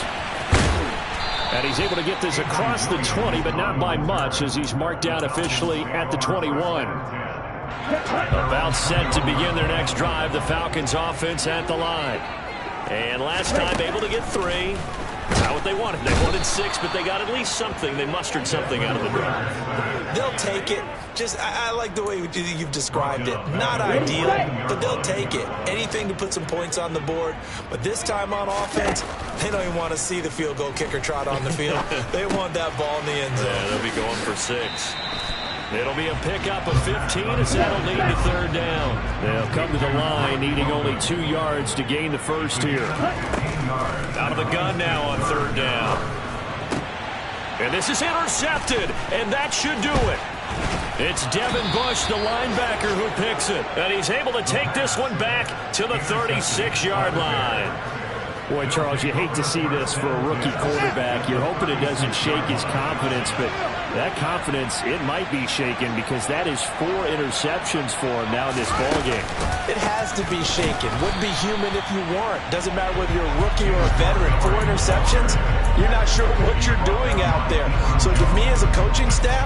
And he's able to get this across the 20, but not by much as he's marked down officially at the 21. About set to begin their next drive, the Falcons offense at the line. And last time able to get 3. Not what they wanted. They wanted 6, but they got at least something. They mustered something out of the drive. They'll take it. I like the way you've described it. Not ideal, but they'll take it. Anything to put some points on the board. But this time on offense, they don't even want to see the field goal kicker trot on the field. They want that ball in the end zone. Yeah, they'll be going for 6. It'll be a pickup of 15 as that'll lead to third down. They'll come to the line needing only 2 yards to gain the first here. Out of the gun now on third down. And this is intercepted, and that should do it. It's Devin Bush, the linebacker, who picks it. And he's able to take this one back to the 36-yard line. Boy, Charles, you hate to see this for a rookie quarterback. You're hoping it doesn't shake his confidence, but that confidence, it might be shaken because that is 4 interceptions for him now in this ballgame. It has to be shaken. Wouldn't be human if you weren't. Doesn't matter whether you're a rookie or a veteran. 4 interceptions, you're not sure what you're doing out there. So to me as a coaching staff,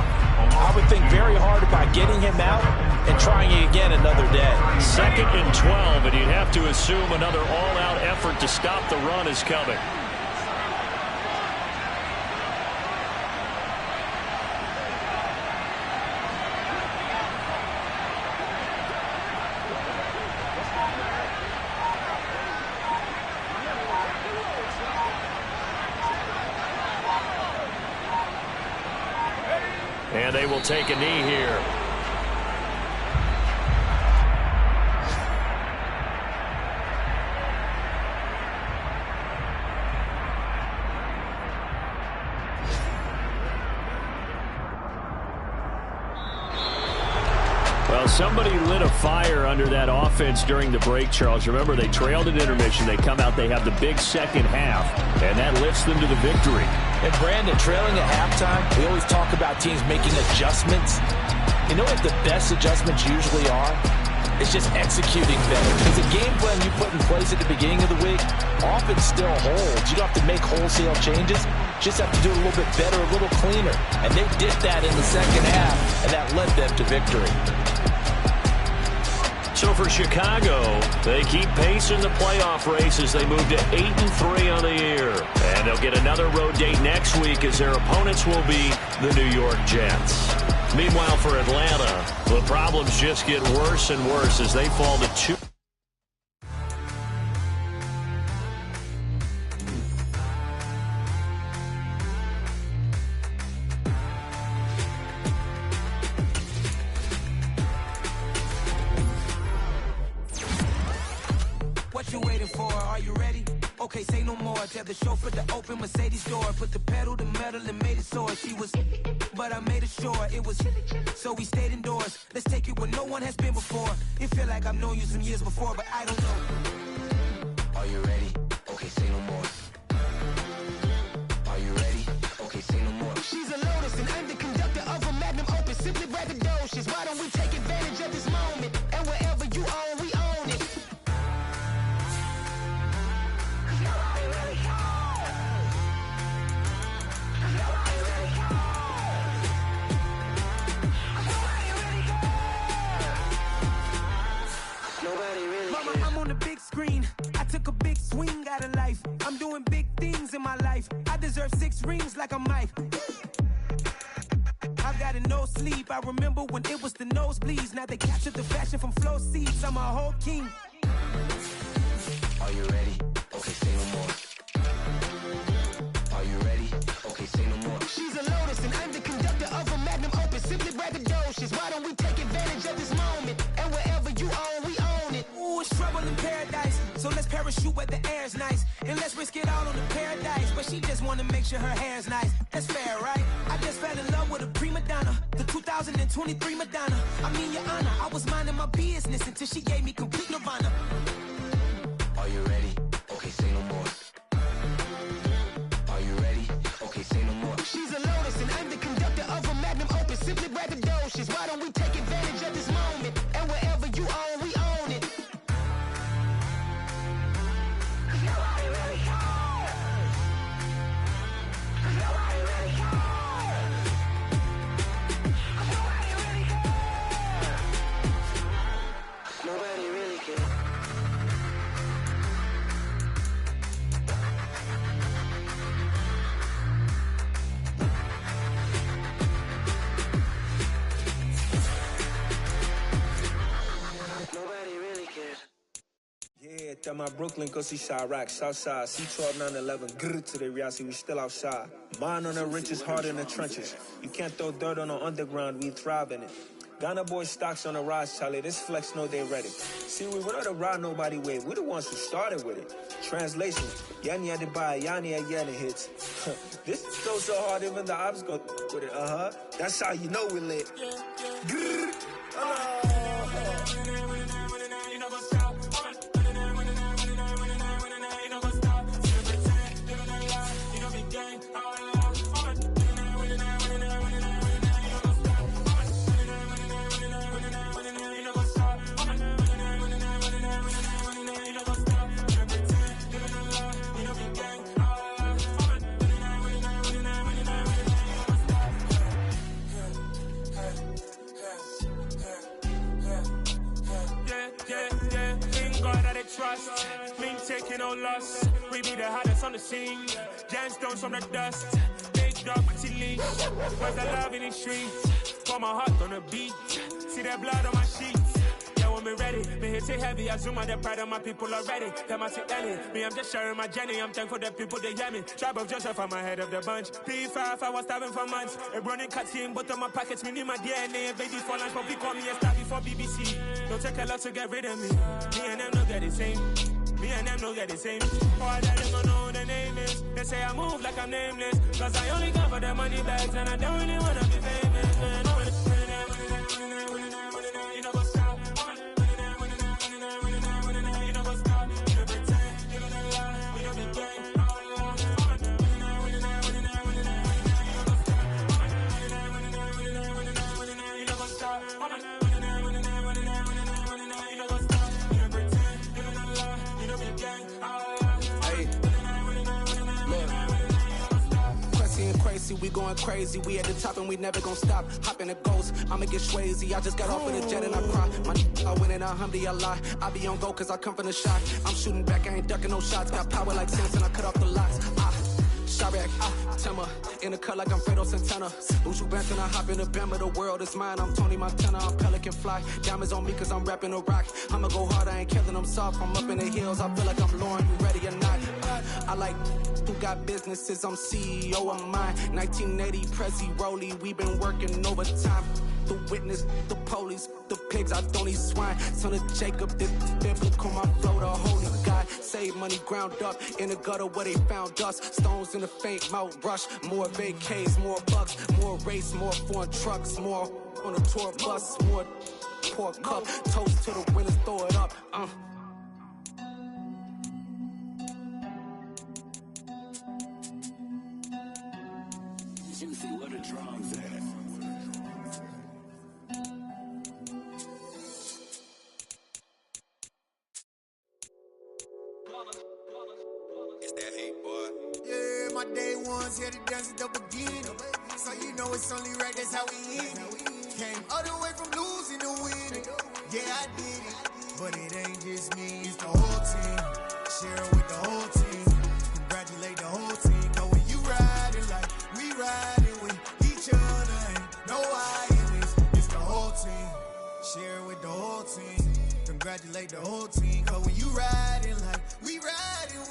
I would think very hard about getting him out and trying it again another day. 2nd and 12, and you'd have to assume another all-out effort to stop the run is coming. And they will take a knee here. Well, somebody lit a fire under that offense during the break, Charles. Remember, they trailed at intermission. They come out, they have the big second half, and that lifts them to the victory. And Brandon, trailing at halftime, we always talk about teams making adjustments. You know what the best adjustments usually are? It's just executing better. Because the game plan you put in place at the beginning of the week often still holds. You don't have to make wholesale changes. Just have to do it a little bit better, a little cleaner. And they did that in the second half, and that led them to victory. So for Chicago, they keep pace in the playoff race as they move to 8-3 on the year. And they'll get another road date next week as their opponents will be the New York Jets. Meanwhile, for Atlanta, the problems just get worse and worse as they fall to 2. What you waiting for? Are you ready? Okay, say no more. Tell the chauffeur to open Mercedes door. Put the pedal to metal and made it soar. She was, but I made it sure it was. So we stayed indoors. Let's take it where no one has been before. It feel like I've known you some years before, but I don't know. Are you ready? Okay, say no more. Are you ready? Okay, say no more. She's a Lotus and I'm the conductor of a Magnum Opus. Simply braggadocious. Why don't we take advantage of this moment? And wherever you own, we own it. Mama, I'm on the big screen. I took a big swing out of life. I'm doing big things in my life. I deserve 6 rings like a Mike. I've got no sleep. I remember when it was the nosebleeds. Now they captured the fashion from flow seats. I'm a whole king. Are you ready? Okay, say no more. Are you ready? Okay, say no more. She's a Lotus and I'm the conductor of a Magnum Opus. Simply braggadocious. Why don't we take advantage of this moment? And wherever you own, we own it. Ooh, it's trouble in paradise. So let's parachute where the air's nice. And let's risk it all on the paradise. But she just wanna make sure her hair's nice. That's fair, right? I just fell in love with a prima donna. The 2023 Madonna. I mean, your honor, I was minding my business until she gave me complete nirvana. Are you ready? Okay, say no more. Are you ready? Okay, say no more. She's a lotus and I'm the conductor of a magnum opus. Simply braggadocious. Why don't we take advantage of this moment? And wherever you own, we own it. Nobody really cares. Nobody really cares. Nobody really cares. Nobody really cares. Nobody really cares. Yeah, that my Brooklyn, go see Chirac, Southside, C12, 911, grrr to the reality, we still outside. Mine on the riches, hard in the trenches. You can't throw dirt on the underground, we thrive in it. Ghana boys stocks on the rise, Charlie, this flex know they ready. See, we were not to ride nobody with, we the ones who started with it. Translation, Yani had to buy, Yani had Yanni hits. This goes so hard, even the ops go with it, That's how you know we lit. Grrr, trust, me taking no loss. We be the hottest on the scene. Gemstones from the dust. Big dog, pretty leash. Where's the love in the streets? Pour my heart on the beat. See that blood on my sheets. Yeah, when me ready, me hit it heavy. I zoom out the pride of my people already. Them I see Ellie. Me, I'm just sharing my journey. I'm thankful that people they hear me. Tribe of Joseph, I'm ahead of the bunch. P5, I was starving for months. A running cuts in, but on my pockets, me need my DNA. Babies for lunch, but we call me a star before BBC. Don't take a lot to get rid of me. Me and them no get the same. Me and them no get the same. All that them don't know who the name is. They say I move like I'm nameless. Cause I only come for the money bags and I don't really wanna be famous. Man. You know what's up. You know what's up. You know pretend. You know the lie. We don't be gang. You know what's up. Crazy, we going crazy. We at the top and we never gon' stop. Hop in the ghost, I'ma get swayzy. I just got off of the jet and I cry. I win in a Humvee, I lie. I be on go cause I come from the shot. I'm shooting back, I ain't ducking no shots. Got power like Samson, I cut off the locks. Chirac, Timmer, in the cut like I'm Fredo Santana. Buju Banton, I hop in the Bama, the world is mine. I'm Tony Montana, I'm Pelican Fly. Diamonds on me cause I'm rapping a rock. I'ma go hard, I ain't killing them soft. I'm up in the hills, I feel like I'm Lauren, you ready or not? I like who got businesses, I'm CEO of mine. 1980 Prezi Rolly, we been working overtime. The witness, the police, the pigs, I don't eat swine. Son of Jacob, this biblical, my flow, the holy God. Save money ground up in the gutter where they found us. Stones in the faint Mount Rush. More vacays, more bucks, more race, more foreign trucks, more on a tour bus, more pour cup. Toast to the winners, throw it up. Juicy, where the drums at? It's that hate, boy. Yeah, my day ones here to dance at the beginning. So you know it's only right, that's how we end it. Came all the way from losing to winning. Yeah, I did it. But it ain't just me, it's the whole team. Share it with the whole team. Congratulate the whole team. Cause when you riding like we riding with each other, ain't no violence. It's the whole team. Share it with the whole team. Congratulate the whole team. Cause when you riding like we riding with